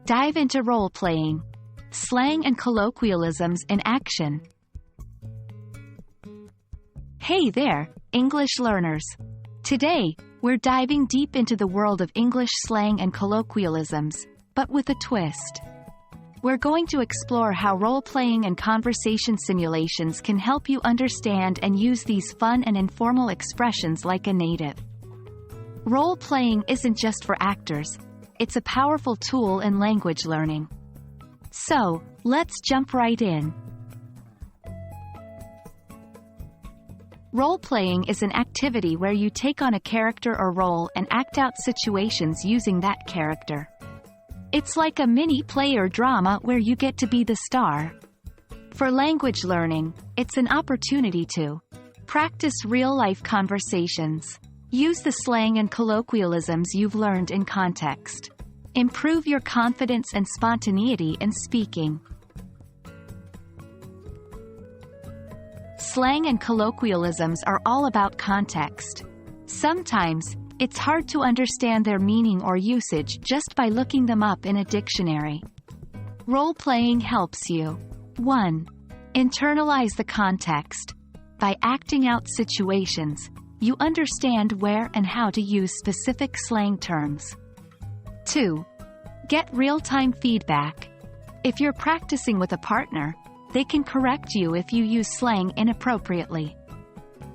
Dive into role-playing. Slang and colloquialisms in action. Hey there, English learners! Today, we're diving deep into the world of English slang and colloquialisms, but with a twist. We're going to explore how role-playing and conversation simulations can help you understand and use these fun and informal expressions like a native. Role-playing isn't just for actors, it's a powerful tool in language learning. So, let's jump right in. Role-playing is an activity where you take on a character or role and act out situations using that character. It's like a mini play or drama where you get to be the star. For language learning, it's an opportunity to practice real-life conversations. Use the slang and colloquialisms you've learned in context. Improve your confidence and spontaneity in speaking. Slang and colloquialisms are all about context. Sometimes, it's hard to understand their meaning or usage just by looking them up in a dictionary. Role-playing helps you. 1. Internalize the context. By acting out situations, you understand where and how to use specific slang terms. 2. Get real-time feedback. If you're practicing with a partner, they can correct you if you use slang inappropriately.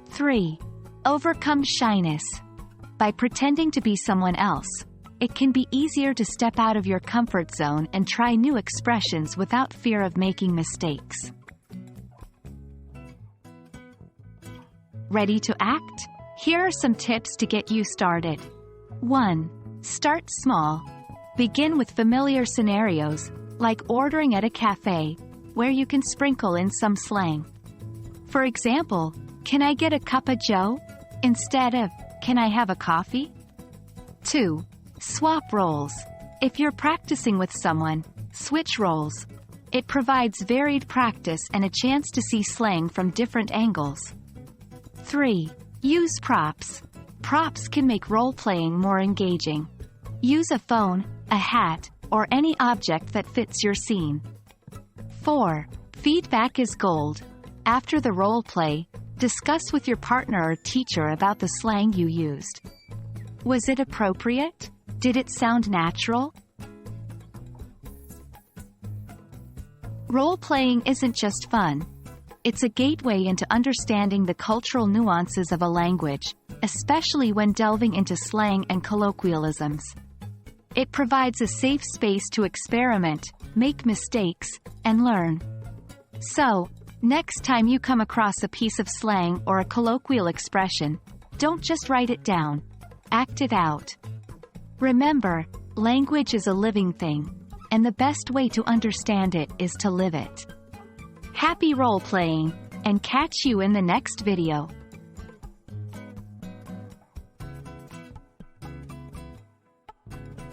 3. Overcome shyness. By pretending to be someone else, it can be easier to step out of your comfort zone and try new expressions without fear of making mistakes. Ready to act? Here are some tips to get you started. 1. Start small. Begin with familiar scenarios, like ordering at a cafe, where you can sprinkle in some slang. For example, "Can I get a cup of joe?" instead of "Can I have a coffee?" 2. Swap roles. If you're practicing with someone, switch roles. It provides varied practice and a chance to see slang from different angles. 3. Use props. Props can make role-playing more engaging. Use a phone, a hat, or any object that fits your scene. 4. Feedback is gold. After the role play, discuss with your partner or teacher about the slang you used. Was it appropriate? Did it sound natural? Role-playing isn't just fun. It's a gateway into understanding the cultural nuances of a language, especially when delving into slang and colloquialisms. It provides a safe space to experiment, make mistakes, and learn. So, next time you come across a piece of slang or a colloquial expression, don't just write it down. Act it out. Remember, language is a living thing, and the best way to understand it is to live it. Happy role-playing, and catch you in the next video.